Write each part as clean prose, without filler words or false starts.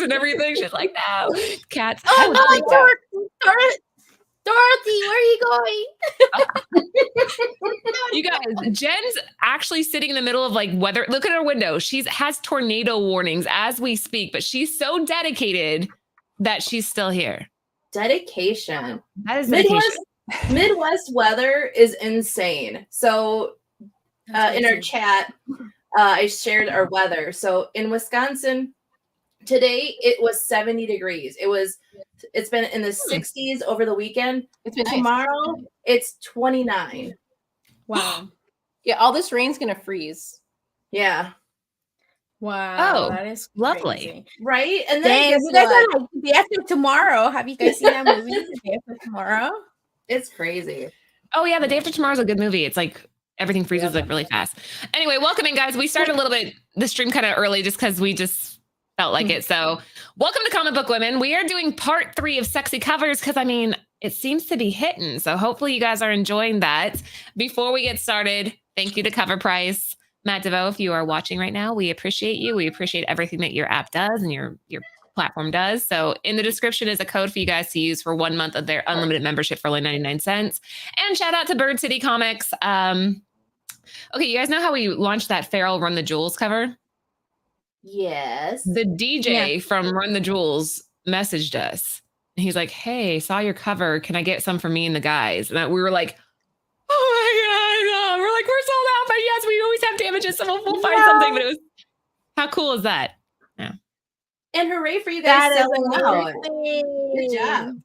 and everything. She's like, no, cats. Dorothy, where are you going? You guys, Jen's actually sitting in the middle of like weather. Look at her window. She has tornado warnings as we speak, but she's so dedicated that she's still here. Dedication. That is dedication. Midwest weather is insane. So in our chat, I shared our weather. So in Wisconsin, today it was 70 degrees. It's been in the 60s over the weekend. It's been tomorrow. Nice. It's 29. Wow. Yeah, all this rain's gonna freeze. Yeah. Wow. Oh, that is lovely. Crazy. Right? And then you guys are like The Day After Tomorrow. Have you guys seen that movie? The Day After Tomorrow? It's crazy. Oh yeah, The Day After Tomorrow is a good movie. It's like everything freezes like really fast. Anyway, welcome in, guys. We started a little bit the stream kind of early just because we just felt like it. So welcome to Comic Book Women. We are doing part 3 of sexy covers because I mean it seems to be hitting. So hopefully you guys are enjoying that. Before we get started, thank you to Cover Price. Matt DeVoe, if you are watching right now, we appreciate you. We appreciate everything that your app does and your platform does. So in the description is a code for you guys to use for 1 month of their unlimited membership for only 99 cents. And shout out to Bird City Comics. Okay, you guys know how we launched that Feral Run the Jewels cover? Yes. The DJ from Run the Jewels messaged us. And he's like, hey, saw your cover. Can I get some for me and the guys? And we were like, oh my God. We're like, we're sold out, but yes, we always have damages. So we'll find something. But it was, how cool is that? Yeah. And hooray for you guys selling out. Good job.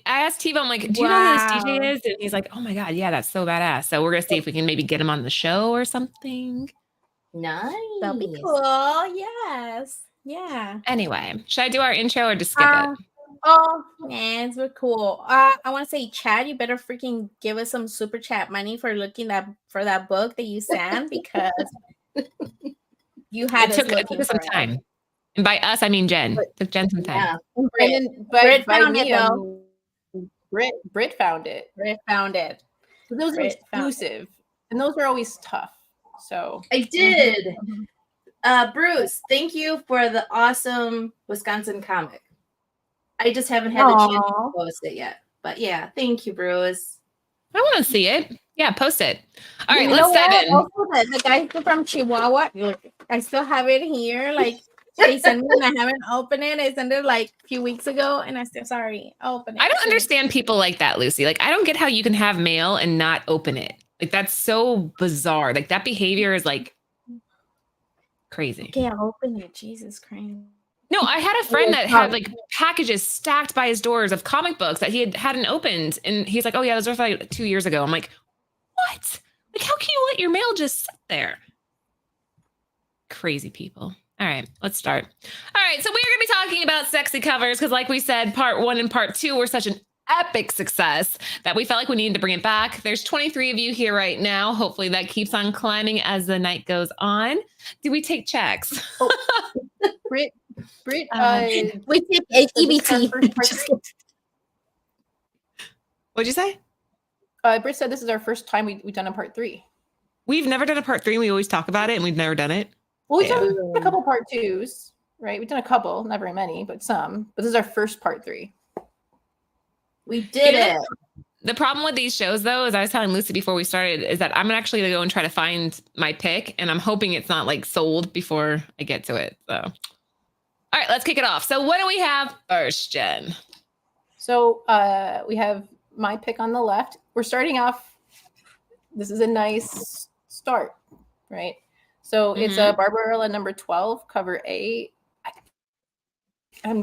I asked Tiva, I'm like, do you know who this DJ is? And he's like, oh my God, yeah, that's so badass. So we're going to see if we can maybe get him on the show or something. Nice. That'll be cool. Yes. Yeah. Anyway, should I do our intro or just skip it? Oh, man, we're cool. I want to say, Chad, you better freaking give us some super chat money for looking for that book that you sent because you had it took us some time. And by us, I mean Jen. It took Jen some time. Yeah. Britt found it, though. Britt found it. Britt found it. So those are exclusive, and those are always tough. So I did. Bruce, thank you for the awesome Wisconsin comic. I just haven't had the chance to post it yet. But yeah, thank you, Bruce. I want to see it. Yeah, post it. All right, let's dive in. Also, the guy from Chihuahua, I still have it here. Like, they sent me and I haven't opened it. I sent it like a few weeks ago and I still, sorry, I'll open it. I don't understand people like that, Lucy. Like, I don't get how you can have mail and not open it. Like, that's so bizarre. Like, that behavior is like crazy. Okay, I'll open it. Jesus Christ. No, I had a friend that had like packages stacked by his doors of comic books that he hadn't opened. And he's like, oh yeah, those were like 2 years ago. I'm like, what? Like, how can you let your mail just sit there? Crazy people. All right, let's start. All right, so we're going to be talking about sexy covers because like we said, part 1 and part 2 were such an epic success that we felt like we needed to bring it back. There's 23 of you here right now. Hopefully that keeps on climbing as the night goes on. Do we take checks? Oh. Britt, we take EBT. What'd you say? Britt said this is our first time we've done a part 3. We've never done a part 3. We always talk about it and we've never done it. Well, we've done a couple part 2s, right? We've done a couple, not very many, but some. But this is our first part 3. We did it. The problem with these shows, though, as I was telling Lucy before we started, is that I'm actually going to go and try to find my pick, and I'm hoping it's not like sold before I get to it. So, all right, let's kick it off. So, what do we have first, Jen? So, we have my pick on the left. We're starting off. This is a nice start, right? So it's a Barbarella number 12, cover A. I'm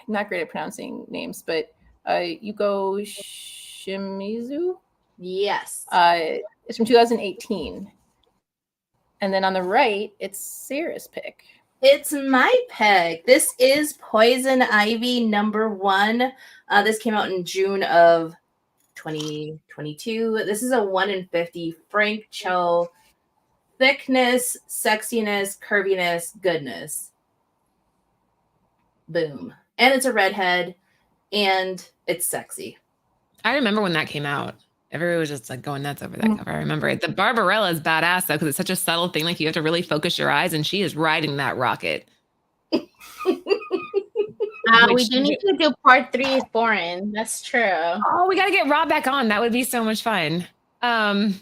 not great at pronouncing names, but Yuko Shimizu. Yes. It's from 2018. And then on the right, it's Sarah's pick. It's my pick. This is Poison Ivy number 1. This came out in June of 2022. This is a 1 in 50 Frank Cho. Thickness, sexiness, curviness, goodness. Boom. And it's a redhead, and it's sexy. I remember when that came out. Everybody was just like going nuts over that cover. I remember it. The Barbarella is badass, though, because it's such a subtle thing. Like, you have to really focus your eyes, and she is riding that rocket. We do need to do part 3 foreign. That's true. Oh, we got to get Rob back on. That would be so much fun. All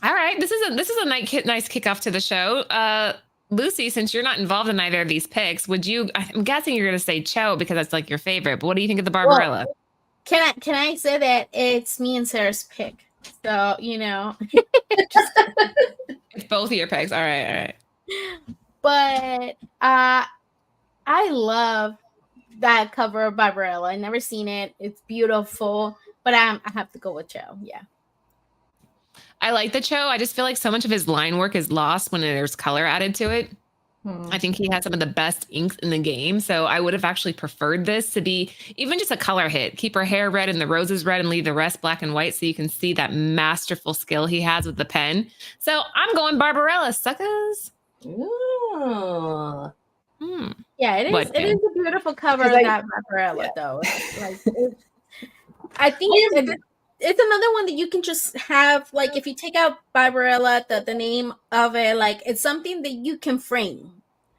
right, this is a nice kickoff to the show. Lucy, since you're not involved in either of these picks, would you? I'm guessing you're going to say Cho because that's like your favorite. But what do you think of the Barbarella? Well, can I say that it's me and Sarah's pick? So It's both of your picks. All right. But I love that cover of Barbarella. I never seen it. It's beautiful, but I have to go with Cho. Yeah. I like the Cho. I just feel like so much of his line work is lost when there's color added to it. I think he has some of the best inks in the game. So I would have actually preferred this to be even just a color hit. Keep her hair red and the roses red and leave the rest black and white so you can see that masterful skill he has with the pen. So I'm going Barbarella, suckers. Ooh. Yeah, it is. What, it is a beautiful cover of that Vampirella, though. I think it's another one that you can just have. Like, if you take out Barbarella, the name of it, like it's something that you can frame.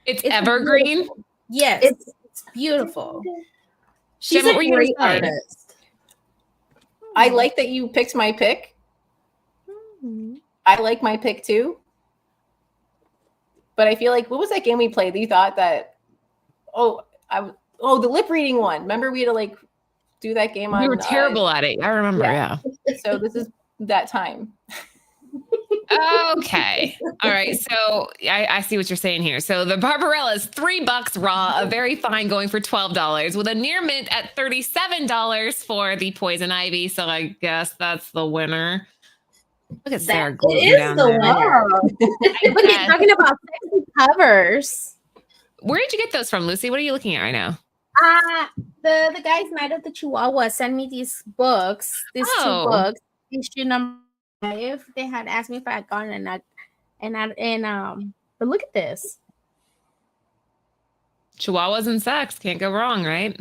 It's evergreen. Beautiful. Yes, it's beautiful. She's a great artist. I like that you picked my pick. I like my pick too. But I feel like, what was that game we played that you thought that, the lip reading one. Remember we had to do that game on. We were terrible at it. I remember, yeah. So this is that time. Okay. All right. So I see what you're saying here. So the Barbarella is $3 raw, a very fine going for $12 with a near mint at $37 for the Poison Ivy. So I guess that's the winner. Look at Sarah. It is the winner. Look at talking about sexy covers. Where did you get those from, Lucy? What are you looking at right now? The guys Night of the Chihuahua sent me these books. These 2 books. Issue number 5. They had asked me if I had gotten but look at this. Chihuahuas and sex. Can't go wrong, right?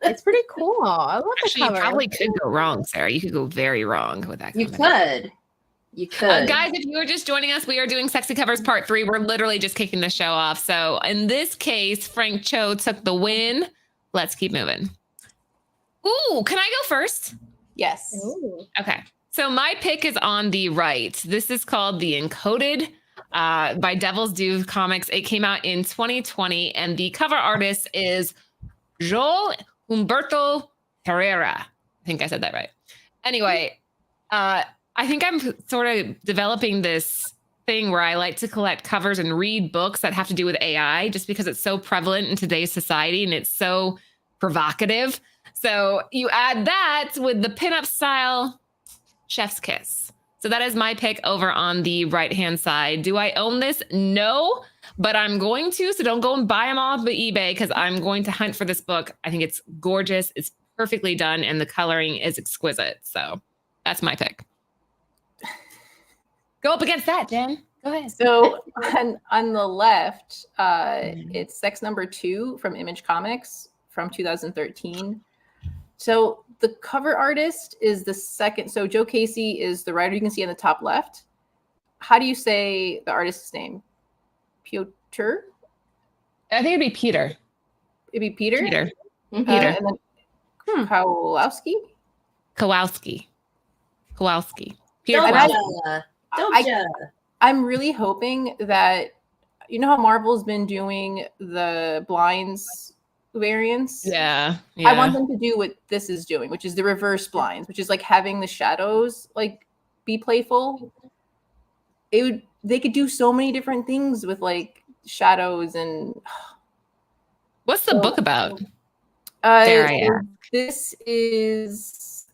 It's pretty cool. I love the Actually, you cover. probably could go wrong, Sarah. You could go very wrong with that. You could. Guys, if you are just joining us, we are doing Sexy Covers Part 3. We're literally just kicking the show off. So in this case, Frank Cho took the win. Let's keep moving. Ooh, can I go first? Yes. Ooh. Okay. So my pick is on the right. This is called The Encoded by Devil's Due Comics. It came out in 2020, and the cover artist is João Humberto Pereira. I think I said that right. Anyway, I think I'm sort of developing this thing where I like to collect covers and read books that have to do with AI just because it's so prevalent in today's society and it's so provocative. So you add that with the pinup style Chef's Kiss. So that is my pick over on the right-hand side. Do I own this? No, but I'm going to. So don't go and buy them off of eBay because I'm going to hunt for this book. I think it's gorgeous. It's perfectly done and the coloring is exquisite. So that's my pick. Go up against that, Jen. Go ahead. So on the left, it's Sex Number 2 from Image Comics from 2013. So the cover artist is the second. So Joe Casey is the writer. You can see on the top left. How do you say the artist's name? Piotr? I think it'd be Peter. It'd be Peter? Peter. Mm-hmm. Peter. And then Kowalski? Kowalski. Peter Doja. I'm really hoping that, you know how Marvel's been doing the blinds variants? Yeah. I want them to do what this is doing, which is the reverse blinds, which is like having the shadows be playful. They could do so many different things with shadows and. What's the book about? This is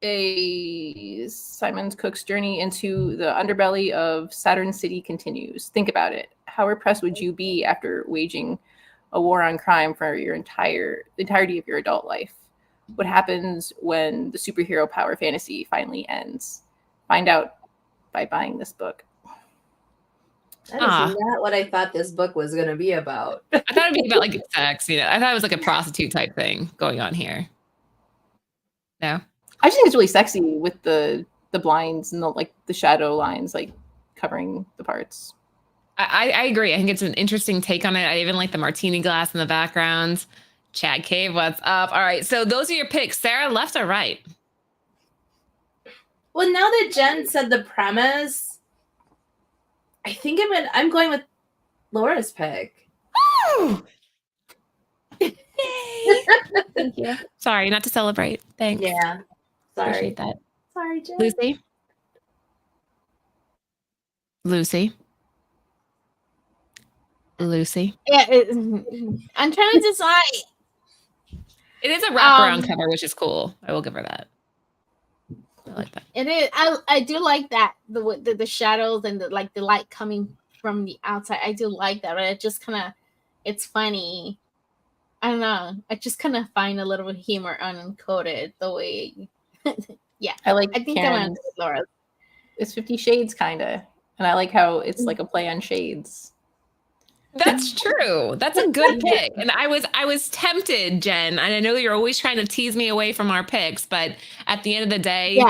a Simon Cook's journey into the underbelly of Saturn City continues. Think about it. How repressed would you be after waging a war on crime for the entirety of your adult life? What happens when the superhero power fantasy finally ends? Find out by buying this book. That is not what I thought this book was going to be about. I thought it'd be about sex. I thought it was a prostitute type thing going on here. No. I just think it's really sexy with the blinds and the shadow lines covering the parts. I agree. I think it's an interesting take on it. I even like the martini glass in the background. Chad Cave, what's up? All right. So those are your picks. Sarah, left or right? Well, now that Jen said the premise, I think I'm going with Laura's pick. Woo! Yay! Thank you. Sorry, not to celebrate. Thanks. Yeah. Sorry. Appreciate that. Sorry, Jen. Lucy? Lucy? Lucy? Yeah, I'm trying to decide. It is a wraparound cover, which is cool. I will give her that. I like that. It is. I do like that the shadows and the light coming from the outside. I do like that, but it just kind of, it's funny. I don't know. I just kind of find a little bit of humor on Encoded the way. Yeah, I think I'm on Laura. It's 50 Shades kind of, and I like how it's like a play on shades. That's true. That's a good pick. And I was tempted, Jen. And I know you're always trying to tease me away from our picks, but at the end of the day,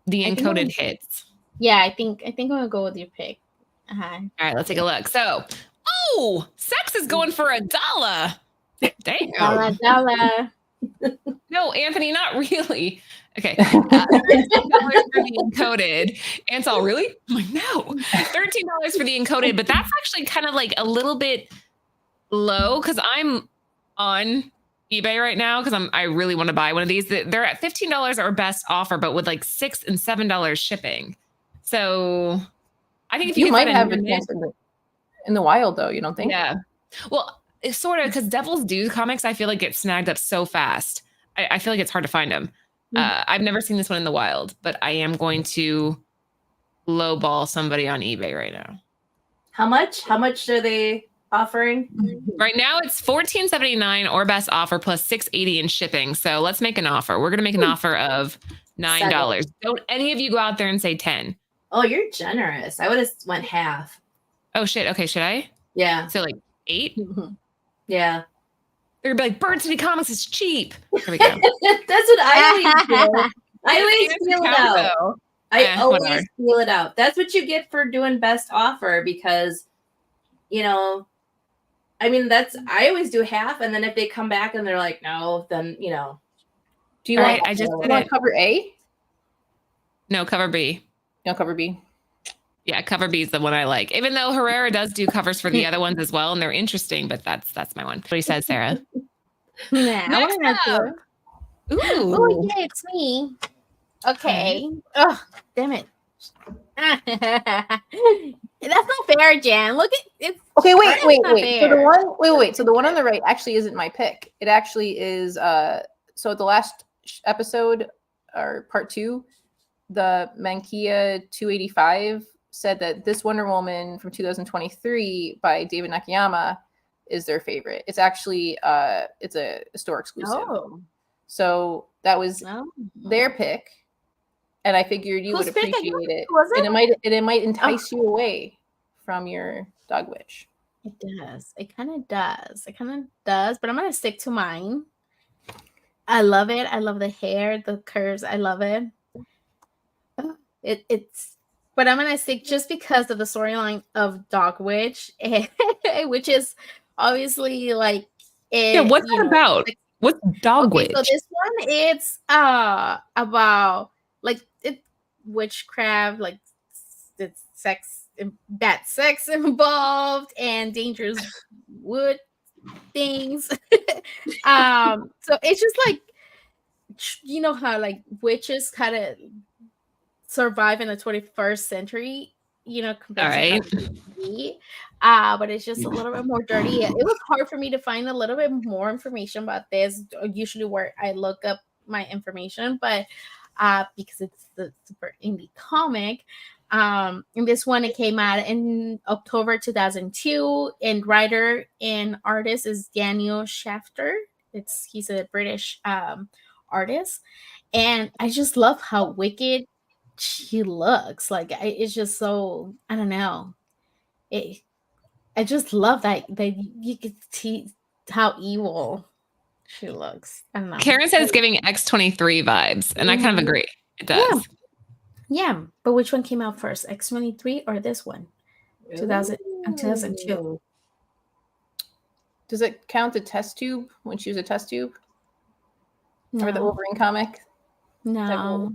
the Encoded hits. Yeah, I think I'm gonna go with your pick. Uh-huh. All right, let's take a look. So, Sex is going for $1. Damn. Dollar. No, Anthony, not really. Okay. $13 for the Encoded. Ansel, really? I'm like, no. $13 for the Encoded, but that's actually kind of like a little bit low because I'm on eBay right now because I really want to buy one of these. They're at $15 or best offer, but with like $6 and $7 shipping. So I think if you might have a chance in the wild, though, you don't think? Yeah. Well, it's sort of because Devil's Due comics, I feel like get snagged up so fast. I feel like it's hard to find them. I've never seen this one in the wild, but I am going to lowball somebody on eBay right now. How much? How much are they offering? Right now it's $14.79 or best offer plus $6.80 in shipping. So let's make an offer. We're gonna make an offer of $9. Don't any of you go out there and say 10. Oh, you're generous. I would have went half. Oh shit. Okay, should I? Yeah. So like 8? Yeah. They're gonna be like, Bird City Comics is cheap. Here we go. That's what I always do. I always feel it out. I always feel it out. That's what you get for doing best offer because, you know, I mean, I always do half. And then if they come back and they're like, no, then, you know. Do you want cover A? No, cover B. No, cover B. Yeah, cover B is the one I like. Even though Herrera does do covers for the other ones as well, and they're interesting, but that's my one. What he says, Sarah. Next up. Ooh. Oh yeah, it's me. Okay. Oh, damn it. That's not fair, Jan. Look at it. Okay, wait. So the one on the right actually isn't my pick. It actually is. So the last episode or part 2, the Mankia 285 said that this Wonder Woman from 2023 by David Nakayama is their favorite. It's actually it's a store exclusive. Oh. So that was their pick, and I figured you would appreciate it. And it might entice you away from your Dog Witch. It does. It kind of does. But I'm gonna stick to mine. I love it. I love the hair, the curves. I love it. But I'm gonna stick just because of the storyline of Dog Witch, which is obviously like. What's that about? What's Dog Witch? So this one, it's about like witchcraft, like it's bad sex involved and dangerous wood things. So it's just like, you know how like witches kind of survive in the 21st century, you know, compared to but it's just a little bit more dirty. It was hard for me to find a little bit more information about this, usually where I look up my information, but because it's the super indie comic. And this one, it came out in October 2002, and writer and artist is Daniel Shafter. He's a British artist, and I just love how wicked she looks. Like it's just so, I don't know. I just love that you could see how evil she looks. I don't know. Karen says it's giving X-23 vibes, and I kind of agree. It does. Yeah, but which one came out first, X-23 or this one? 2000. in 2002. Ooh. Does it count the test tube when she was a test tube? Or the No, Wolverine comic? no.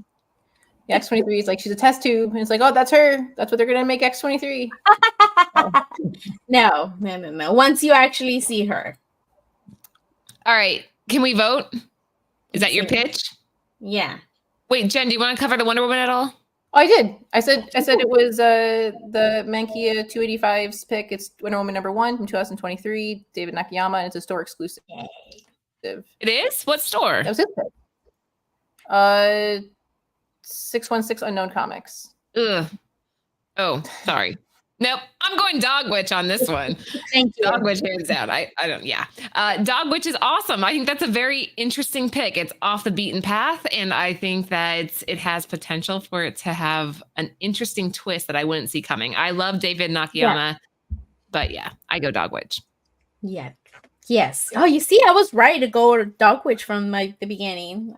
Yeah, X-23 is like, she's a test tube. And it's like, oh, that's her. That's what they're going to make X-23. No. Once you actually see her. All right. Can we vote? Is that your See. pitch? Yeah. Wait, Jen, do you want to cover the Wonder Woman at all? Oh, I did. I said it was the Mankia 285's pick. It's Wonder Woman #1 from 2023. David Nakayama, and it's a store exclusive. It is? What store? That was his pick. 616 Unknown Comics. Ugh. Oh, sorry. Nope. I'm going Dog Witch on this one. Thank you. Dog Witch hands down. I don't, yeah. Dog Witch is awesome. I think that's a very interesting pick. It's off the beaten path, and I think that it has potential for it to have an interesting twist that I wouldn't see coming. I love David Nakayama, but yeah, I go Dog Witch. Yeah. Yes. Oh, you see, I was right to go to Dog Witch from like the beginning.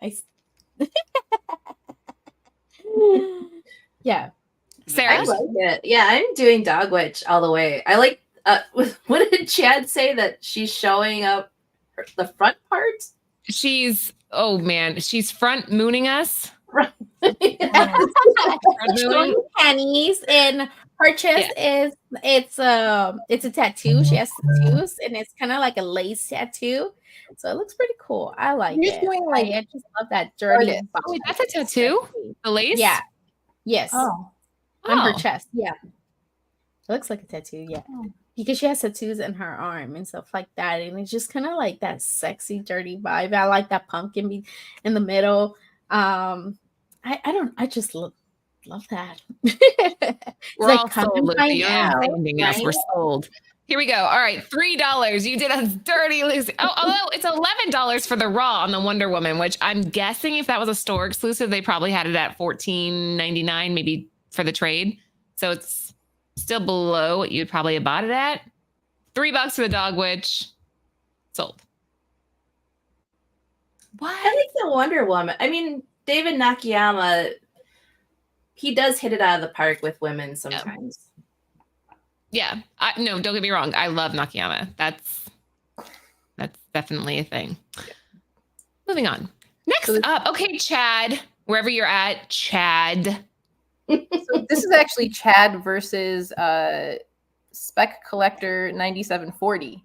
Yeah. Sarah? I like it. Yeah, I'm doing Dog Witch all the way. I like. What did Chad say that she's showing up the front part? She's front mooning us. Showing panties, and her chest is it's a tattoo. She has tattoos, and it's kind of like a lace tattoo. So it looks pretty cool. I like You're it. doing like I just love that dirty. artist. Oh, wait, that's a tattoo? The lace? Yeah. Yes. Oh. On her Oh. chest. Yeah. It looks like a tattoo. Yeah. Because she has tattoos in her arm and stuff like that, and it's just kind of like that sexy, dirty vibe. I like that pumpkin in the middle. I just love that. We're like, all come sold, and Lucy. find You don't out, have anything else. right? We're sold. Here we go. All right, $3. You did us dirty, Lucy. Oh, although it's $11 for the raw on the Wonder Woman, which I'm guessing if that was a store exclusive, they probably had it at $14.99, maybe for the trade. So it's still below what you'd probably have bought it at. $3 for the Dog Witch. Sold. What? I like the Wonder Woman. I mean, David Nakayama, he does hit it out of the park with women sometimes. Yeah. No, don't get me wrong. I love Nakayama. That's definitely a thing. Moving on. Next up. Okay, Chad. Wherever you're at, Chad. So this is actually Chad versus Spec Collector 9740.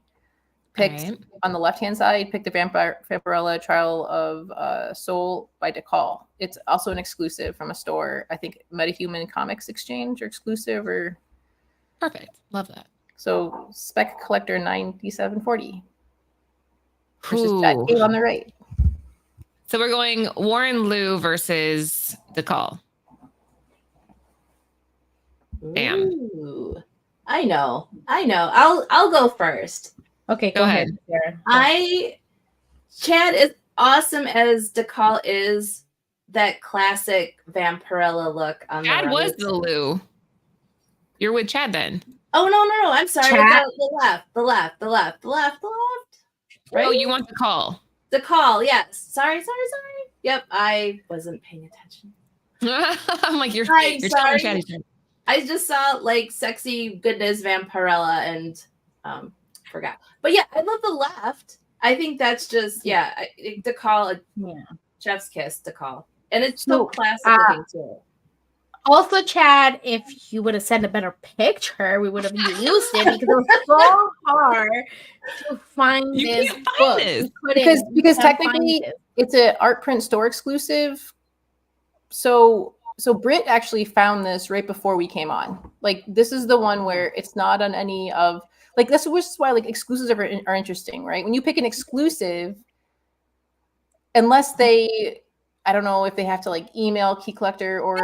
Picked on the left-hand side, picked the Vampirella Trial of Soul by DeCall. It's also an exclusive from a store. I think MetaHuman Comics Exchange or exclusive or... Perfect. Love that. So Spec Collector 9740 versus Ooh. Chad Cave on the right. So we're going Warren Liu versus DeCall. Bam. Ooh. I know. I'll go first. Okay, Go ahead. Sarah. Chad, is awesome as DeCall is, that classic Vampirella look on Chad the right. was the Lou. You're with Chad then. Oh no, I'm sorry. Chad? The left. Right? Oh, you want DeCall. DeCall, yes. Sorry. Yep, I wasn't paying attention. I'm like, you're I'm telling sorry. Chad. I just saw like sexy goodness Vampirella and forgot. But yeah, I love the left. I think that's just DeCall, chef's kiss DeCall. And it's so classic looking too. Also, Chad, if you would have sent a better picture, we would have used it because it was so hard to find You this can't find book. this. Because technically it's an art print store exclusive. So Britt actually found this right before we came on. Like, this is the one where it's not on any of, like, this is why like exclusives are interesting, right? When you pick an exclusive, unless they, I don't know if they have to like email Key Collector or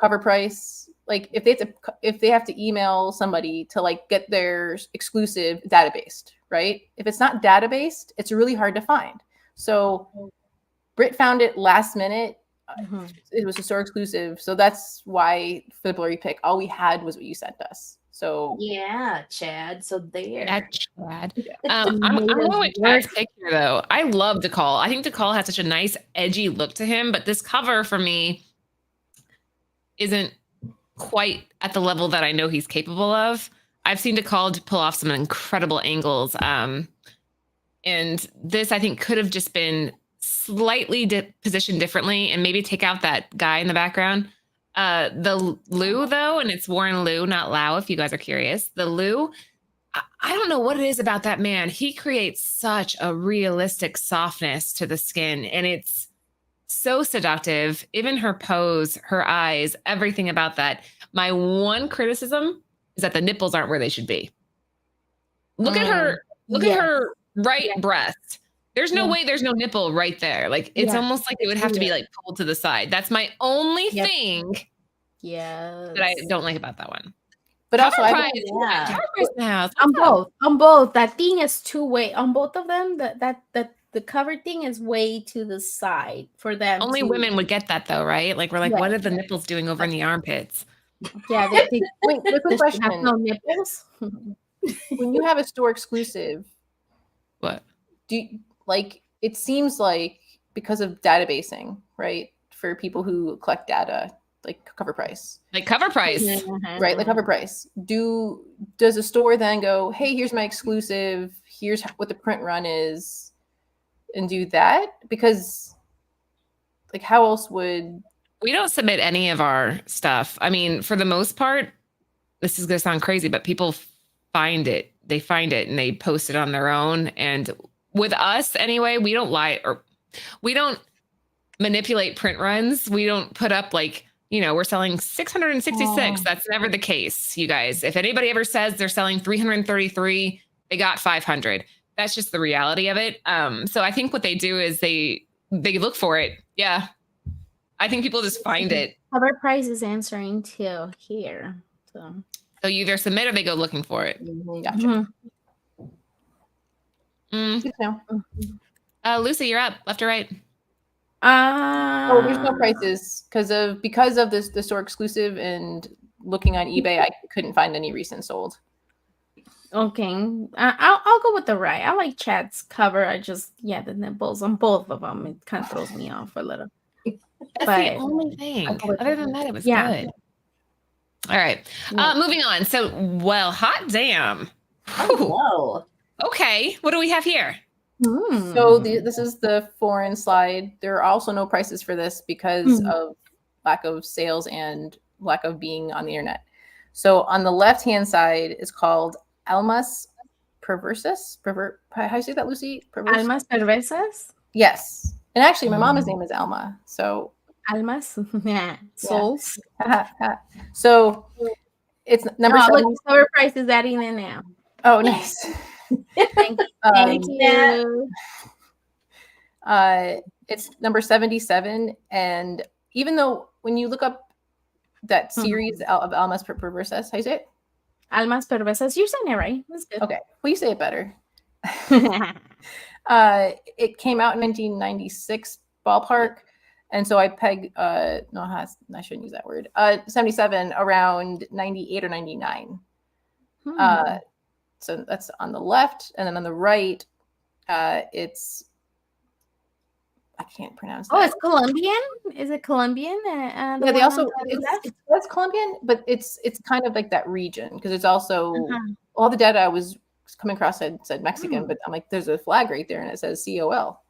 cover price. Like if they have to email somebody to like get their exclusive databased, right? If it's not databased, it's really hard to find. So Britt found it last minute. It was a store exclusive, so that's why for the blurry pick, all we had was what you sent us. So yeah, Chad. So there. Chad. I'm going with Chad's pick here, though. I love DeCall. I think DeCall has such a nice, edgy look to him, but this cover for me isn't quite at the level that I know he's capable of. I've seen Decalled pull off some incredible angles. And this, I think, could have just been slightly positioned differently and maybe take out that guy in the background. The Lou, though, and it's Warren Lou, not Lau, if you guys are curious. The Lou, I don't know what it is about that man. He creates such a realistic softness to the skin, and it's so seductive. Even her pose, her eyes, everything about that. My one criticism is that the nipples aren't where they should be. Look at her. Look at her right breast. There's no way there's no nipple right there. Like it's almost like it would have to be like pulled to the side. That's my only thing that I don't like about that one. But Cover also, price, cover price now. On both. That thing is two-way. On both of them, the cover thing is way to the side for them. Only women would get that though, right? Like we're like, what are the nipples doing over in the armpits? Yeah, they wait, quick question. have no nipples. When you have a store exclusive, What? do you, like it seems like because of databasing, right? For people who collect data, like cover price. Like cover price. Right, like cover price. Does a store then go, hey, here's my exclusive, here's what the print run is, and do that? Because like how else would We don't submit any of our stuff. I mean, for the most part, this is going to sound crazy, but people find it. They find it and they post it on their own. And with us anyway, we don't lie or we don't manipulate print runs. We don't put up like, we're selling 666. That's never the case, you guys. If anybody ever says they're selling 333, they got 500. That's just the reality of it. So I think what they do is they look for it. Yeah. I think people just find it. Cover price is answering too here. So you either submit or they go looking for it. Gotcha. Lucy, you're up. Left or right? There's no prices because of this the store exclusive, and looking on eBay, I couldn't find any recent sold. Okay, I'll go with the right. I like Chad's cover. I just the nipples on both of them. It kind of throws me off a little. That's the only thing. Other than that, it was good. All right. Moving on. So, hot damn. Oh, okay. What do we have here? So this is the foreign slide. There are also no prices for this because of lack of sales and lack of being on the internet. So on the left-hand side is called Almas Perversus. How do you say that, Lucy? Almas Perversas? Yes. And actually, my mama's name is Alma. So Almas? Souls? So it's number 7. Look, cover price is adding in now. Oh, nice. Thank you. It's number 77. And even though when you look up that series of Almas Perversas, how you say it? Almas Perversas. You're saying it right. That's good. Okay. Well, you say it better. It came out in 1996 ballpark. And so I peg, I shouldn't use that word, 77 around 98 or 99. So that's on the left. And then on the right, it's, I can't pronounce that. Oh, it's Colombian? Is it Colombian? They also, it's Colombian, but it's kind of like that region because it's also, all the data I was coming across said Mexican, but I'm like, there's a flag right there and it says COL.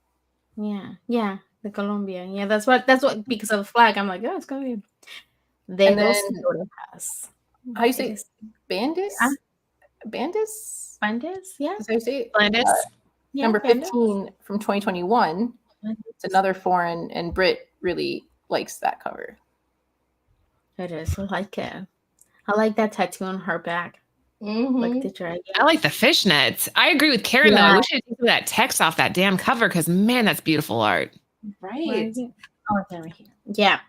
Yeah, the Colombian. Yeah, that's what because of the flag. I'm like, oh, it's Colombian. They will pass. How you say it? Bandis? Bandis? Bandis? Yeah. That's how you say it? Bandis. Number 15 from 2021. It's another foreign, and Britt really likes that cover. It is. I like it. I like that tattoo on her back. Like the dragon. I like the fishnets. I agree with Karen though. I wish I could take that text off that damn cover because man, that's beautiful art. Right. Oh, it's right here. Yeah.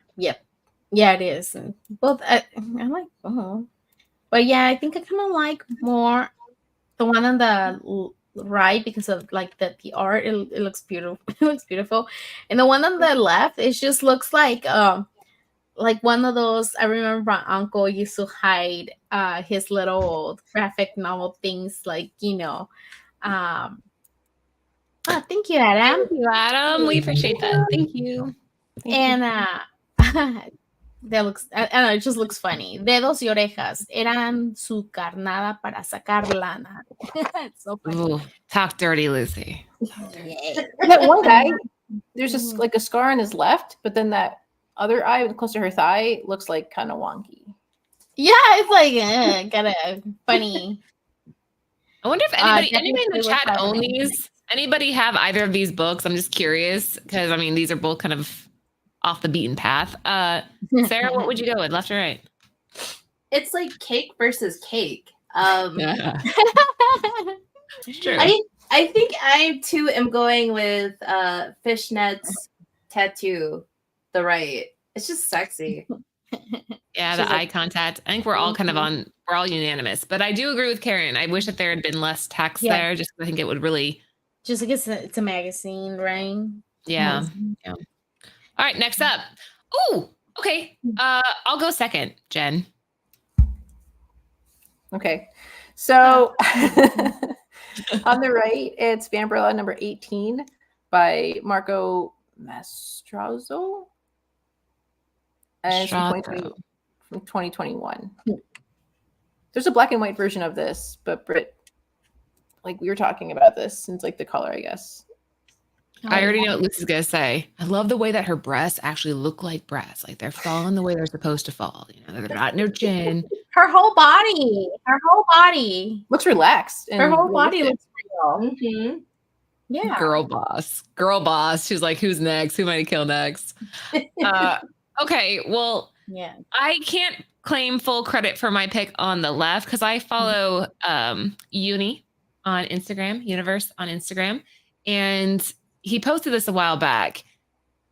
Yeah, it is. Both. I like both. But yeah, I think I kind of like more the one on the right because of like the art. It looks beautiful. It looks beautiful. And the one on the left, it just looks like one of those. I remember my uncle used to hide his little graphic novel things, like Oh, thank you, Adam. Thank you, Adam. We appreciate that. Thank you. And That looks, I don't know, it just looks funny. Dedos y orejas eran su carnada para sacar lana. It's so funny. Ooh, talk dirty, Lucy. Yeah. That one guy, there's just like a scar on his left, but then that other eye close to her thigh looks like kind of wonky. Yeah, it's like kind of funny. I wonder if anybody in definitely the worth chat having. own these. Anybody have either of these books? I'm just curious because I mean these are both kind of off the beaten path. Sarah, what would you go with, left or right? It's like cake versus cake. Yeah. It's true. I think I too am going with Fishnet's tattoo, the right. It's just sexy. Yeah, She's the eye contact. I think we're all kind of we're all unanimous. But I do agree with Karen. I wish that there had been less text there, just 'cause I think it would really. Just like it's a magazine, right? Yeah. Yeah. All right, next up. Oh, okay. I'll go second, Jen. Okay. So on the right, it's Vampirella number 18 by Marco Mastrozzo. And it's from 2021. There's a black and white version of this, but Britt, like we were talking about this since like the color, I guess. I already know what Lucy's gonna say. I love the way that her breasts actually look like breasts. Like they're falling the way they're supposed to fall. You know, they're not in her chin. Her whole body. Looks relaxed. Her whole body looks real. Mm-hmm. Yeah. Girl boss. She's like, who's next? Who am I to kill next? Okay, well, Yeah. I can't claim full credit for my pick on the left because I follow Uni on Instagram, Universe on Instagram, and he posted this a while back.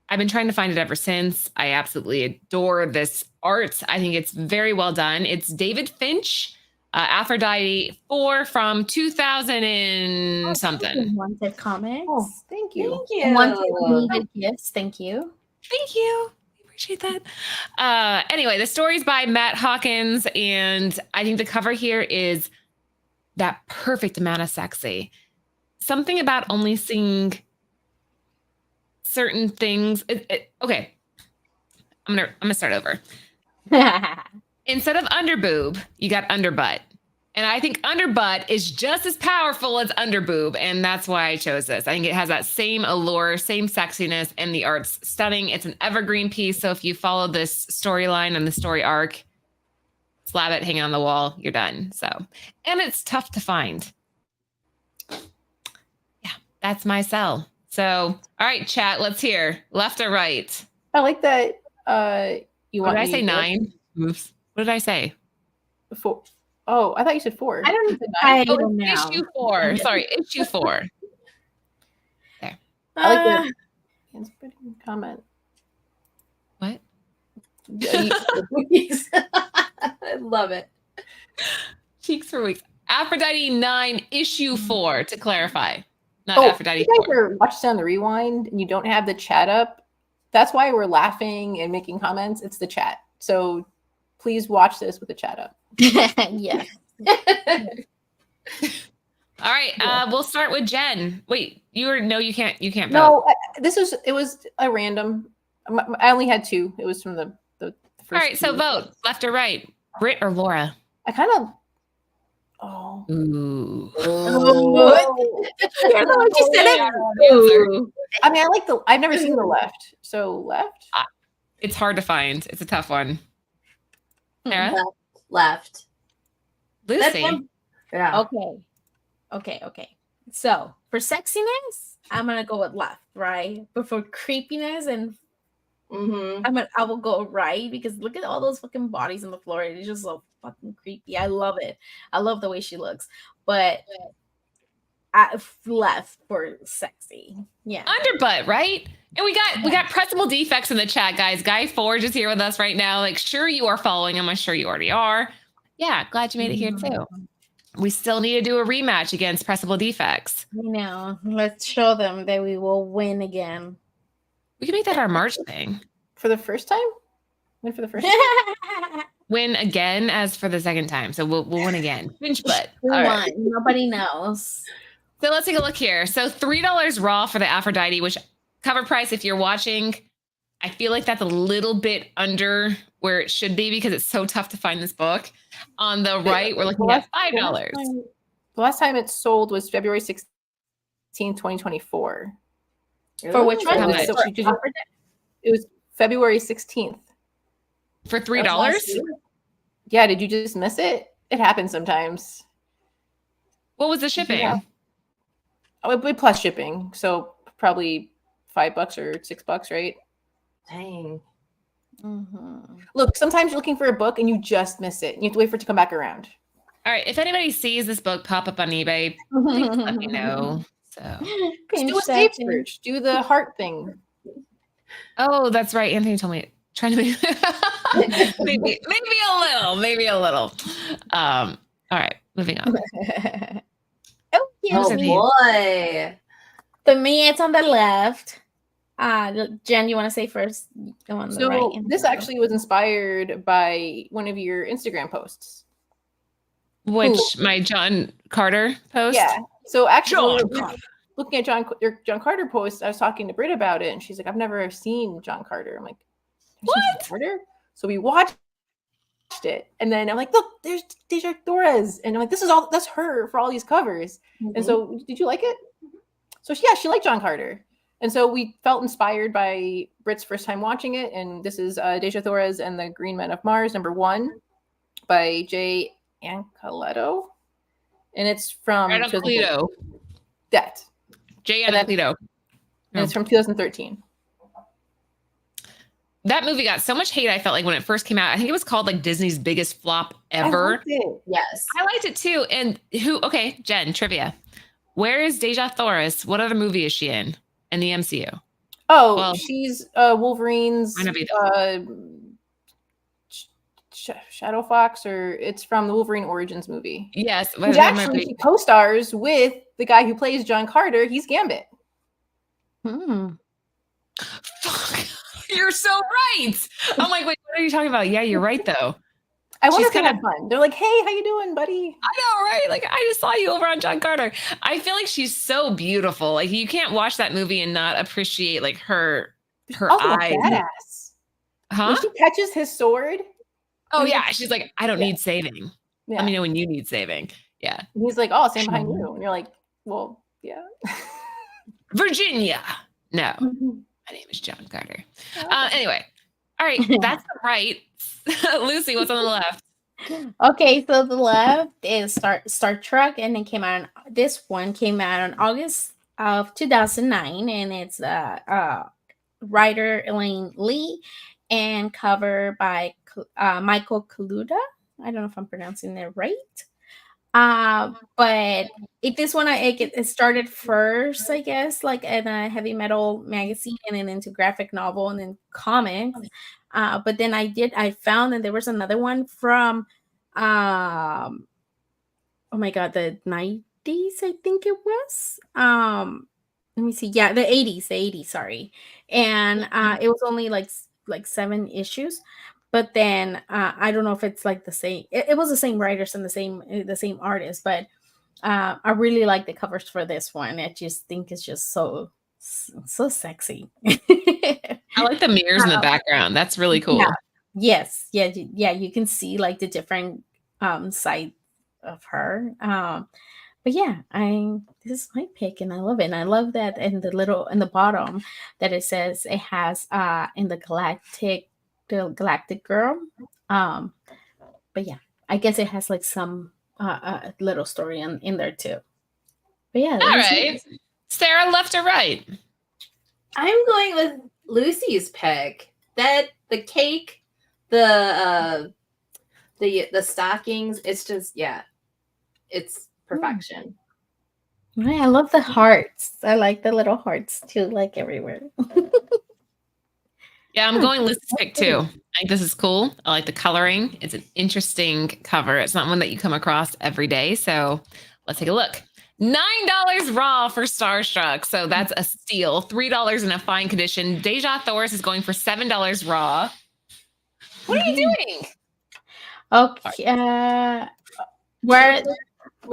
I've been trying to find it ever since. I absolutely adore this art. I think it's very well done. It's David Finch, Aphrodite 4 from 2000 and something. Wanted comments. Oh, thank you. Thank you. Wanted needed gifts. Thank you. Thank you. Appreciate that. Anyway, the story's by Matt Hawkins, and I think the cover here is that perfect amount of sexy. Something about only seeing certain things. Okay, I'm gonna start over. Instead of underboob, you got underbutt. And I think underbutt is just as powerful as underboob. And that's why I chose this. I think it has that same allure, same sexiness, and the art's stunning. It's an evergreen piece. So if you follow this storyline and the story arc, slab it, hang it on the wall, you're done. So, and it's tough to find. Yeah, that's my sell. So, all right, chat, let's hear. Left or right? I like that. You What want did I me say? to- 9? Oops. What did I say? 4. Oh, I thought you said 4. I don't even I Oh, don't know. issue 4. Sorry, issue 4. I like that. Hands pretty comment. What? I love it. Cheeks for weeks. Aphrodite 9, issue 4, to clarify. Not Oh, Aphrodite you guys 4. are watching on the rewind and you don't have the chat up. That's why we're laughing and making comments. It's the chat. So please watch this with the chat up. Yeah. All right, we'll start with Jen. Wait, you can't vote. No, it was a random. I only had 2. It was from the first. All right, so 2. vote left or right, Britt or Laura. I kind of. Oh. Ooh. You're the one who said it. Ooh. I mean, I've never seen the left. So left. It's hard to find. It's a tough one. Sarah, Left. Lucy. Yeah. Okay. So for sexiness, I'm gonna go with left, right? But for creepiness and Mm-hmm. I will go right because look at all those fucking bodies on the floor. It's just so fucking creepy. I love it. I love the way she looks. But I left for sexy. Yeah. Underbutt, right? And we got pressable defects in the chat, guys. Guy Forge is here with us right now. Like, sure you are following him. I'm sure you already are. Yeah, glad you made it here too. We still need to do a rematch against pressable defects. You know, let's show them that we will win again. We can make that our March thing. For the first time? Win for the first time? Win again as for the second time. So we'll win again. Pinch butt. We All won. right. Nobody knows. So let's take a look here. So $3 raw for the Aphrodite, which cover price, if you're watching I feel like that's a little bit under where it should be because it's so tough to find this book. On the right, we're looking at $5. The last time it sold was February 16th, 2024. For which one? How much? It was February 16th. For $3? Yeah, did you just miss it? It happens sometimes. What was the shipping? Yeah. Oh, plus shipping. So probably $5 or $6, right? Dang. Mm-hmm. Look, sometimes you're looking for a book and you just miss it. You have to wait for it to come back around. All right. If anybody sees this book pop up on eBay, please let me know. So Just do a safe search. Do the heart thing. oh, that's right. Anthony told me trying to be maybe a little. All right, moving on. Oh, here's Oh me. boy. For me, it's on the left. Jen, you want to say first? Go on the So right. this actually was inspired by one of your Instagram posts. Which my John Carter post? Yeah. So actually, John looking at your John Carter post, I was talking to Britt about it, and she's like, "I've never seen John Carter." I'm like, What? John Carter? So we watched it, and then I'm like, "Look, there's Deja Thoris," and I'm like, that's her for all these covers." Mm-hmm. And so, did you like it? So yeah, she liked John Carter, and so we felt inspired by Britt's first time watching it, and this is Deja Thoris and the Green Men of Mars, #1 by J. Ancoleto, and it's from Anacleto. that. J. And Anacleto. And it's from 2013. That movie got so much hate. I felt like when it first came out, I think it was called like Disney's biggest flop ever. Yes. I liked it too. And okay, Jen, trivia. Where is Deja Thoris? What other movie is she in the MCU? Oh, Well, she's Wolverine's might not be Shadow Fox, or it's from the Wolverine Origins movie. Yes. Which actually she co-stars with the guy who plays John Carter. He's Gambit. Hmm. Fuck. You're so right. I'm like, wait, what are you talking about? Yeah, you're right though. I wonder She's if they kinda- had fun. They're like, "Hey, how you doing, buddy?" I know, right? Like, I just saw you over on John Carter. I feel like she's so beautiful. Like, you can't watch that movie and not appreciate like her Also a eyes. badass. Huh? When she catches his sword, Oh yeah. She's like, I don't need saving. yeah. Let me know when you need saving. Yeah. And he's like, "Oh, stand behind you," and you're like, "Well, yeah." Virginia. No, Mm-hmm. my name is John Carter. Anyway. All right. That's the right. Lucy, what's on the left? Okay, so the left is Star Trek, and it came out. This one came out on August of 2009, and it's writer Elaine Lee and cover by Michael Kaluta. I don't know if I'm pronouncing it right. But this one it started first, I guess, like in a heavy metal magazine, and then into graphic novel, and then comics. But then I found that there was another one from oh my god, the 90s, I think it was. Let me see. Yeah, the 80s, sorry. And it was only like 7 issues. But then I don't know if it's like the same. It was the same writers and the same artist, but I really like the covers for this one. I just think it's just so sexy. I like the mirrors in the background. That's really cool. Yeah. Yes. Yeah. You can see like the different side of her. But yeah, this is my pick, and I love it. And I love that in the bottom that it says it has in the Galactic Girl. But yeah, I guess it has like some little story in there too. But yeah. All right. Sarah, left or right? I'm going with Lucy's pick. That the cake, the stockings, it's just it's perfection. I love the hearts. I like the little hearts too, like everywhere. Yeah, I'm going Lucy's pick too. I think this is cool. I like the coloring. It's an interesting cover. It's not one that you come across every day. So let's take a look. $9 raw for Starstruck. So that's a steal. $3 in a fine condition. Deja Thoris is going for $7 raw. What are you doing? Okay. Where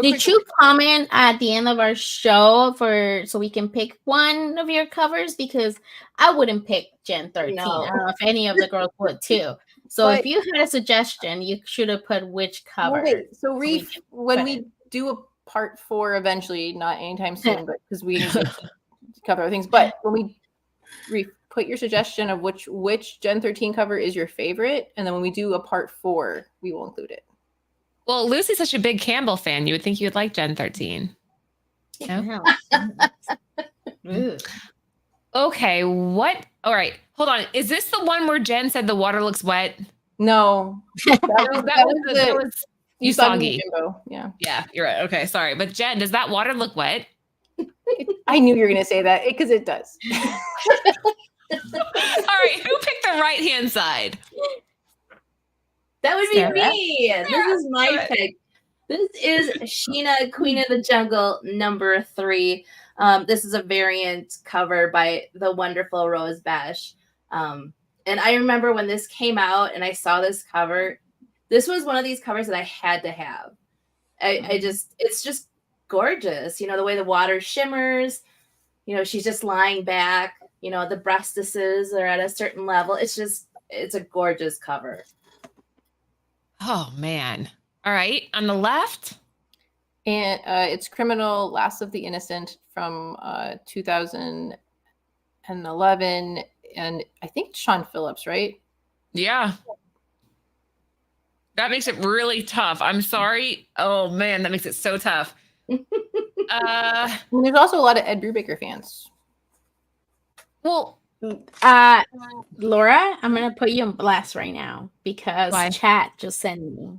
Did you comment at the end of our show so we can pick one of your covers? Because I wouldn't pick Gen 13. No. I don't know if any of the girls would too. So if you had a suggestion, you should have put which cover. Wait, so when we do a part 4 eventually, not anytime soon, but because we need to cover other things. But when we put your suggestion of which Gen 13 cover is your favorite, and then when we do a part 4, we will include it. Well, Lucy's such a big Campbell fan. You would think you would like Gen 13. No? Okay, what? All right, hold on. Is this the one where Jen said the water looks wet? No. That was Usagi. Jimbo. Yeah. Yeah, you're right. Okay, sorry. But Jen, does that water look wet? I knew you were going to say that because it does. All right, who picked the right-hand side? That would be Sarah? me. This is my pick. This is Sheena, Queen of the Jungle, number 3. This is a variant cover by the wonderful Rose Besh. And I remember when this came out and I saw this cover, this was one of these covers that I had to have. It's just gorgeous. You know, the way the water shimmers, you know, she's just lying back, you know, the breastises are at a certain level. It's a gorgeous cover. Oh, man. All right, on the left? And it's Criminal, Last of the Innocent from 2011. And I think it's Sean Phillips, right? Yeah. That makes it really tough. I'm sorry. Oh, man, that makes it so tough. And there's also a lot of Ed Brubaker fans. Well, Laura, I'm gonna put you on blast right now because Why? chat just sent me.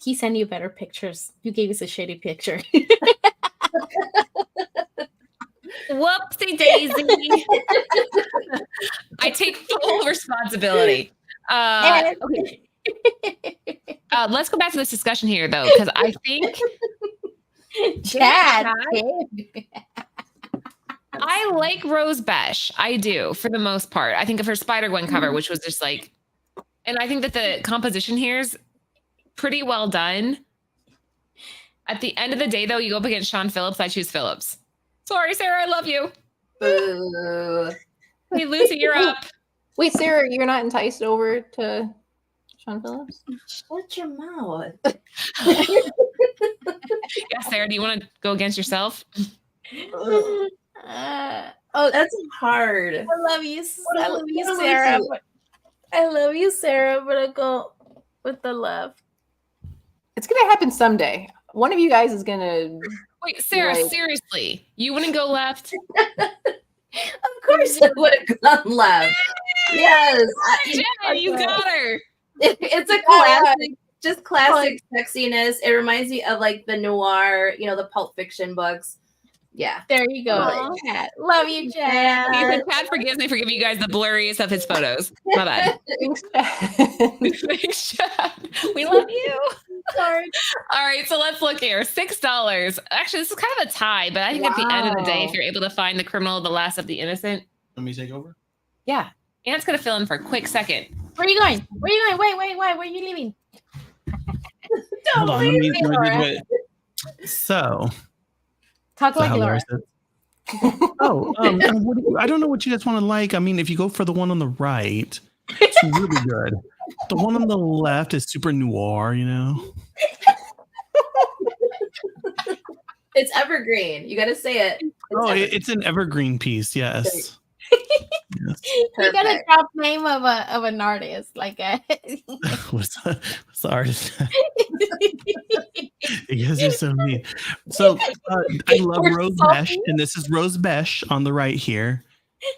He sent you better pictures. You gave us a shitty picture. whoopsie daisy. I take full responsibility. Okay. Let's go back to this discussion here, though, because I think Chat. I like Rose Besh. I do, for the most part. I think of her Spider-Gwen cover, which was just like, and I think that the composition here is pretty well done. At the end of the day, though, you go up against Sean Phillips. I choose Phillips. Sorry, Sarah, I love you. Boo. Hey, Lucy, you're up. Wait, Sarah, you're not enticed over to Sean Phillips? Shut your mouth. Yeah, Sarah, do you want to go against yourself? That's hard. I love you, I love you, love Sarah. you. I love you, Sarah, but I go with the love. It's going to happen someday. One of you guys is going to... Wait, Sarah, Right. seriously, you wouldn't go left? Of course I would have gone left. Yes. Jenna, you got her. It's a classic, just classic sexiness. It reminds me of like the noir, you know, the Pulp Fiction books. Yeah. There you go. Aw. Chat. Love you, Chat. Chad forgives me for giving you guys the blurriest of his photos. My bad. Thanks. Thanks, Chad. We love you. Sorry. All right, so let's look here. $6. Actually, this is kind of a tie, but I think at the end of the day, if Wow. you're able to find the criminal, the last of the innocent, Let me take over. yeah. Ant's gonna fill in for a quick second. Where are you going? Where are you going? Wait. Where are you leaving? Hold on. Let me do Laura. it. So, Talk so like how Laura. is it? Oh, I don't know what you guys want to like. I mean, if you go for the one on the right, it's really good. The one on the left is super noir, you know. It's evergreen. You got to say it. It's an evergreen piece. Yes. Yes. You gotta Perfect. drop name of an artist like a. What's the artist? You guys are so mean. So I love We're Rose so Besh, mean. and this is Rose Besh on the right here,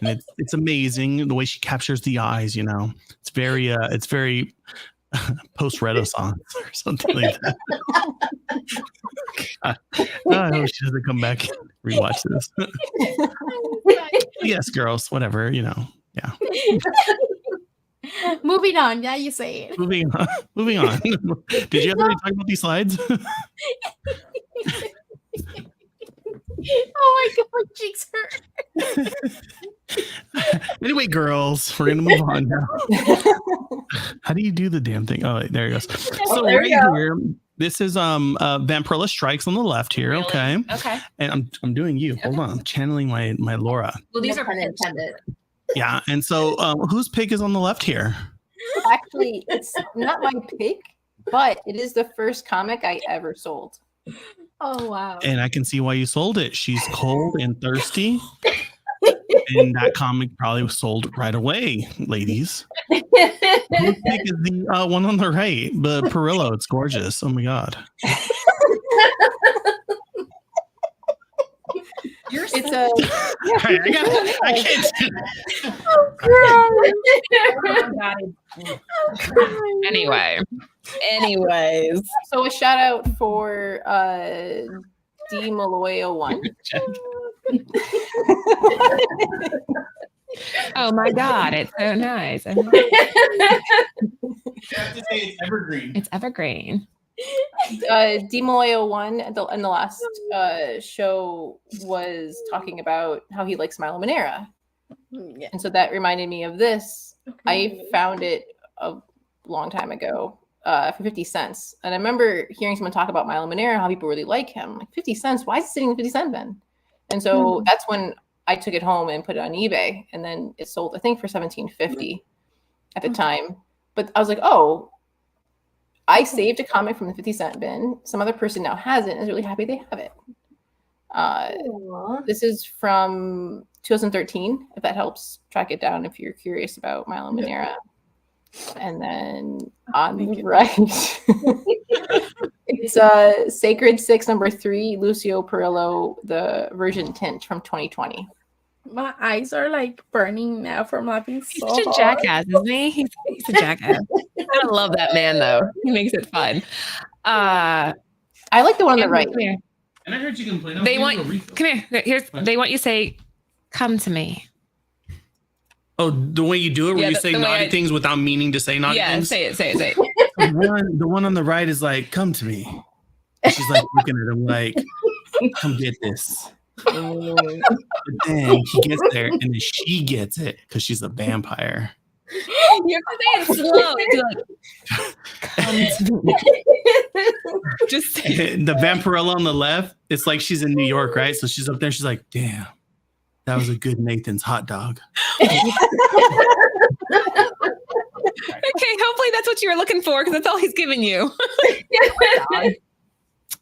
and it's amazing the way she captures the eyes. You know, it's very post-Renaissance or something like that. God. I hope she doesn't come back and rewatch this. Yes, girls, whatever, you know. Yeah. Moving on. Yeah, you say it. Moving on. Moving on. Did you guys already talk about these slides? Oh my god, my cheeks hurt. Anyway, girls, we're gonna move on now. How do you do the damn thing? Oh, there it goes. So there right we go. here, This is Vampirella Strikes on the left here. Really? Okay. Okay. And I'm doing you. Hold on. I'm channeling my Laura. Well, these No are pun intended. Yeah. And so whose pick is on the left here? Actually, it's not my pick, but it is the first comic I ever sold. Oh wow. And I can see why you sold it. She's cold and thirsty. And that comic probably was sold right away, ladies. Whose pick is the one on the right? The Perillo. It's gorgeous. Oh my god. It's a I can't do Oh, Anyways. so a shout out for D Maloya 1. Oh my god, it's so nice. You have to say it's evergreen. It's evergreen. D Maloya 1 in the last show was talking about how he likes Milo Manera. Yeah. And so that reminded me of this. I found it a long time ago for 50 cents. And I remember hearing someone talk about Milo Manera, how people really like him. Like 50 cents? Why is it sitting in the 50 cent bin? And so that's when I took it home and put it on eBay. And then it sold, I think, for $17.50 at the time. But I was like, oh, I saved a comic from the 50 cent bin. Some other person now has it and is really happy they have it. This is from 2013, if that helps track it down if you're curious about Milo Manera. And then on the right, it's Sacred 6, number 3, Lucio Perillo, the version tint from 2020. My eyes are like burning now from laughing He's so such a hard. jackass, isn't he? He's a jackass. I love that man though. He makes it fun. I like the one on the right. Come here. And I heard you complain. They want come here. Here's they want you to say, "Come to me." Oh, the way you do it, where Yeah, you the say way naughty I- things without meaning to say naughty Yeah, things. say it. The one on the right is like, "Come to me." She's like looking at him like, "Come get this." But then he gets there, and then she gets it because she's a vampire. You have to say it slow. It's like, come to me. Just say The Vampirella on the left, it's like she's in New York, right? So she's up there. She's like, "Damn, that was a good Nathan's hot dog." okay. Hopefully that's what you were looking for because that's all he's giving you.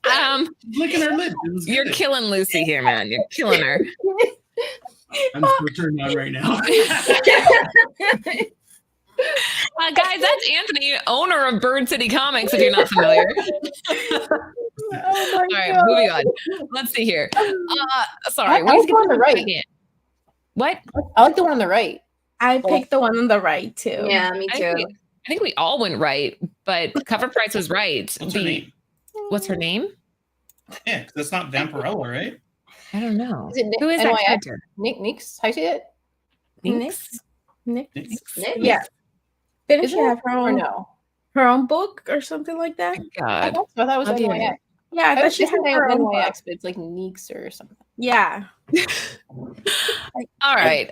Look at her lip. It was You're good. killing Lucy here, man. You're killing her. I'm so turned on right now. Guys, that's Anthony, owner of Bird City Comics, if you're not familiar. Oh All right, moving on. Let's see here. Sorry. I like the one on the right. What? I like the one on the right. I picked the one on the right too. Yeah, me too. I think we all went right, but cover price was right. What's her name? What's her name? Yeah, 'cause that's not Vampirella, right? I don't know. Is it Who is that NYX? character? Nix? How you say it? Nix? Nick. Nick? Yeah. Didn't Is she it? have her Or own no? her own book or something like that? I God. thought so. I thought it was How do you NYX. Yeah, I I thought was she just had saying her own book. NYX, but it's like Neeks or something. Yeah. All right.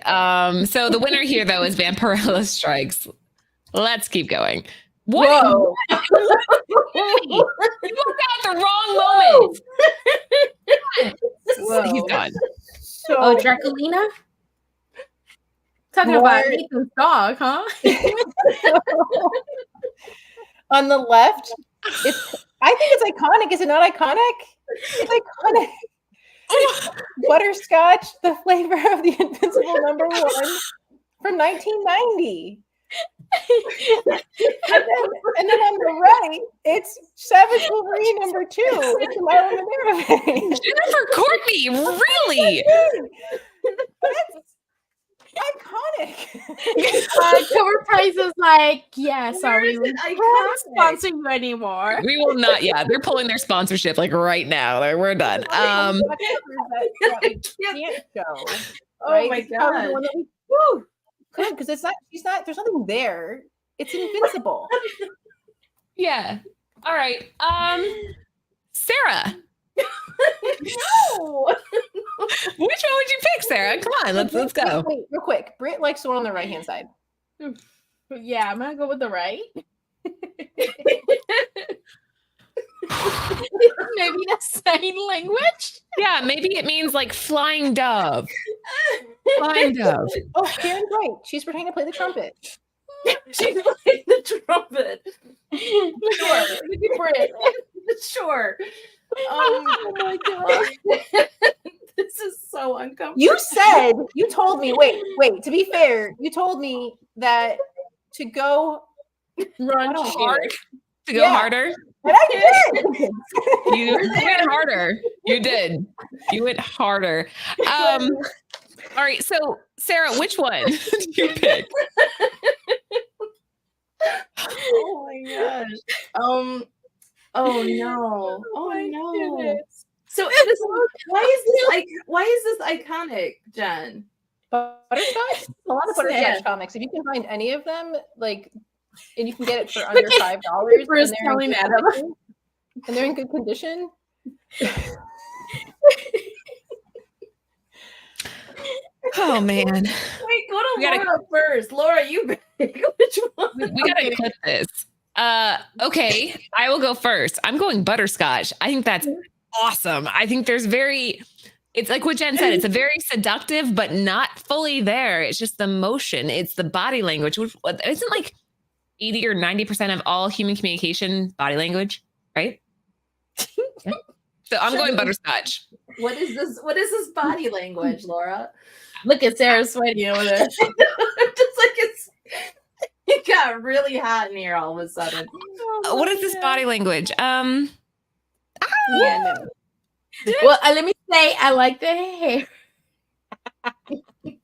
So the winner here, though, is Vampirella Strikes. Let's keep going. What? Whoa. You looked at the wrong moment. Whoa. He's gone. So, Oh, Draculina? Talking More- about Nathan's dog, huh? on the left, I think it's iconic. Is it not iconic? It's iconic. Butterscotch, the flavor of the Invincible #1 from 1990. And then on the right, it's Savage Wolverine #2. It's the Milo Manera thing. Jennifer Courtney, really? That's iconic. Cover price is like, yeah, sorry, we it can't iconic? sponsor you anymore. We will not. Yeah, they're pulling their sponsorship like right now. Like, we're done. That we can't show. Oh Right? my It's probably the god. one that we- Good, because it's not. She's not. There's nothing there. It's invincible. Yeah. All right. Sarah. No. Which one would you pick, Sarah? Come on, let's go. Wait, real quick. Britt likes the one on the right hand side. Yeah, I'm gonna go with the right. Maybe that's sign language. Yeah, maybe it means like flying dove. Flying dove. Oh, Karen's right. She's pretending to play the trumpet. She's playing the trumpet. Sure. Looking for it. Sure. Oh my god. This is so uncomfortable. You told me, wait, to be fair, you told me that to go Run Hard. To go Yeah. harder. and I did. You went harder. You did. You went harder. All right. So, Sarah, which one did you pick? Oh my gosh. Oh no. Oh no. goodness. So why is this iconic, Jen? Butterscotch? A lot of butterscotch Yeah. comics. If you can find any of them, like, and you can get it for under $5, Bruce and telling they're in Adam. good condition, and they're in good condition. Oh man, Wait, go to We gotta- Laura first. Laura, you pick which one. we gotta clip this. Okay, I will go first. I'm going butterscotch. I think that's awesome. I think it's like what Jen said. It's a very seductive, but not fully there. It's just the motion. It's the body language. Isn't like 80 or 90% of all human communication body language, right? Yeah. So I'm going butterscotch. What is this body language, Laura? Look at Sarah sweating over there. Just like it got really hot in here all of a sudden. What is this body language? Yeah, no. Well, let me say, I like the hair.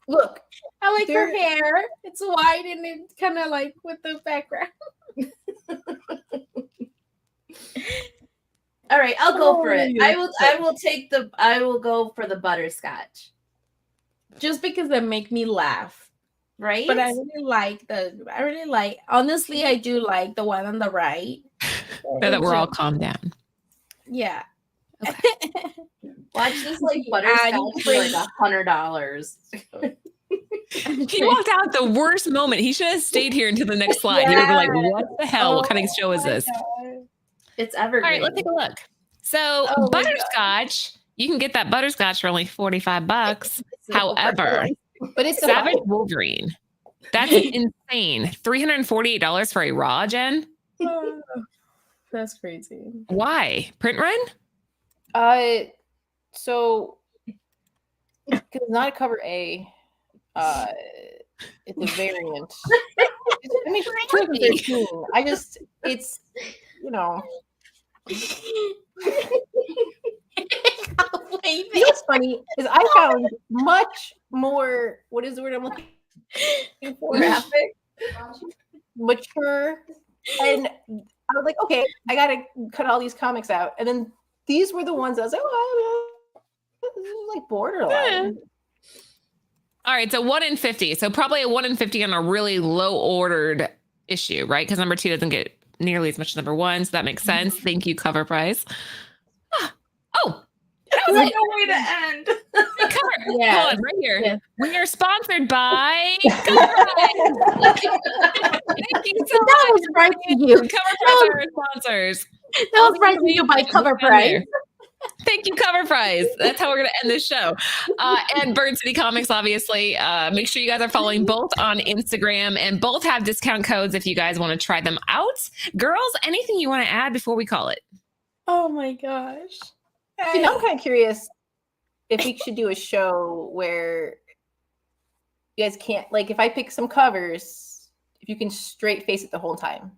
Look, I like her There- hair. It's white and it's kind of like with the background. All right, I'll go for it. Oh, I will go for the butterscotch. Just because they make me laugh. Right? But I really like, honestly, I do like the one on the right. So that we're all calmed down. Yeah. Watch this like butterscotch for like $100. He walked out at the worst moment. He should have stayed here until the next slide. He would be like, what the hell? What kind of show is this? It's All evergreen. right, let's take a look. So Oh my butterscotch, you can get that butterscotch for only $45. However, but it's Savage Wolverine, that's insane. $348 for a raw, Jen? That's crazy. Why? Print run? So it's not a cover A. It's a variant. I mean, it's 2013. It's you know. You know what's funny is I found much more. What is the word I'm looking for? Graphic. Mature, and I was like, okay, I gotta cut all these comics out, and then these were the ones I was like, oh, this is like borderline. All right, so 1 in 50. So probably a 1 in 50 on a really low ordered issue, right? Because number 2 doesn't get nearly as much as number 1, so that makes sense. Thank you, cover price. Oh, that was There's it. no way to end. Cover. Yeah. Hold on, right here. Yeah. We are sponsored by Cover Price. Thank you so That much. was right to you. Cover Price are our sponsors. That was right to you by cover price. Thank you, Cover Price. That's how we're going to end this show. And Bird City Comics, obviously. Make sure you guys are following both on Instagram, and both have discount codes if you guys want to try them out. Girls, anything you want to add before we call it? Oh my gosh. You know, I'm kind of curious if we should do a show where you guys can't, like, if I pick some covers, if you can straight face it the whole time.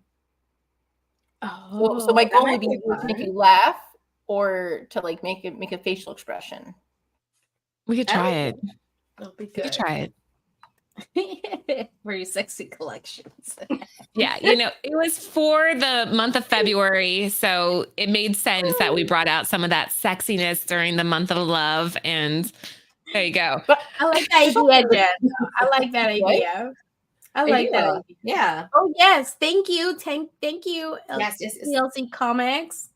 So my goal would be to make you laugh or to like make a facial expression. We could try it. That'll be We good. could try it. For your sexy collections. Yeah, it was for the month of February, so it made sense that we brought out some of that sexiness during the month of love, and there you go. I like that idea, Jen. I like that idea. I like that idea. Yeah. Oh yes, thank you, thank you, Yes. TLC Comics.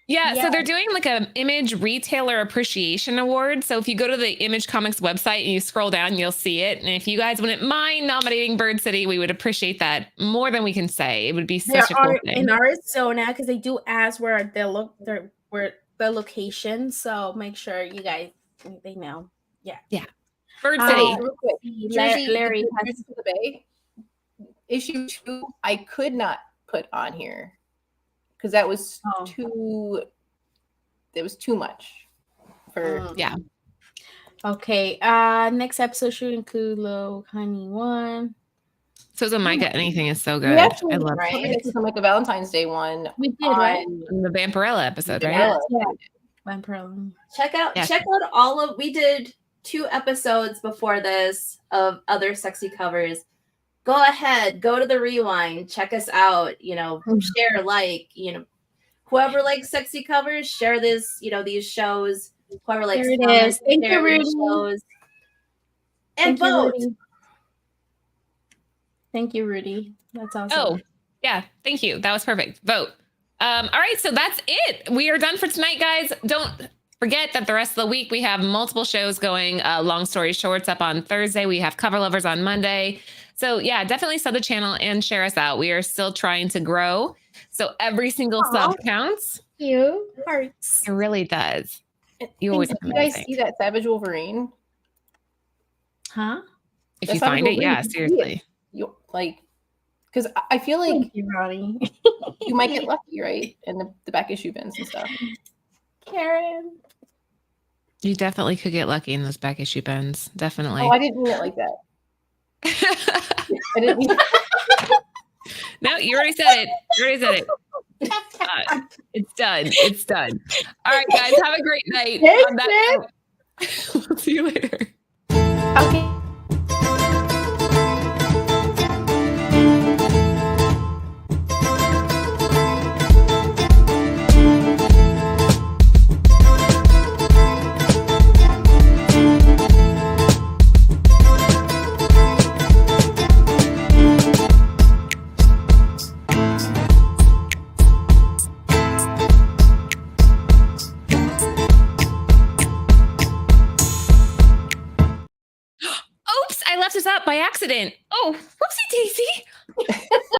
Yeah, so they're doing like a Image Retailer Appreciation Award. So if you go to the Image Comics website and you scroll down, you'll see it. And if you guys wouldn't mind nominating Bird City, we would appreciate that more than we can say. It would be such a cool thing. In Arizona, because they do ask where the location. So make sure you guys they know. Yeah. Bird City. Larry Jersey to the Bay. Issue 2, I could not put on here because that was too. It was too much for Okay. Next episode should include Low Honey 1. So the Micah anything is so good. We actually, I love it. this is like a Valentine's Day one. We did, right? The Vampirella episode, right? Yeah. Vampirella. Check out all of. We did 2 episodes before this of other sexy covers. Go ahead, go to the rewind, check us out. Share, whoever likes sexy covers, share this. These shows. Whoever likes There it is. Thank you, share Rudy. these shows. Thank And you, vote. Rudy. Thank you, Rudy. That's awesome. Oh, yeah. Thank you. That was perfect. Vote. All right. So that's it. We are done for tonight, guys. Don't forget that the rest of the week we have multiple shows going. Long Story Shorts up on Thursday. We have Cover Lovers on Monday. So yeah, definitely sub the channel and share us out. We are still trying to grow. So every single sub counts. You hearts. It really does. You always You guys see that Savage Wolverine? Huh? if That's you not find it, Wolverine. yeah, seriously. You because I feel like Thank you, Ronnie. you might get lucky, right? In the back issue bins and stuff. Karen. You definitely could get lucky in those back issue bins. Definitely. Oh, I didn't mean it like that. I didn't mean No, you already said it. It's done. It's done. All right, guys, have a great night. Thanks, On that note, we'll see you later. Okay. Oops, I left this up by accident. Oh, whoopsie daisy.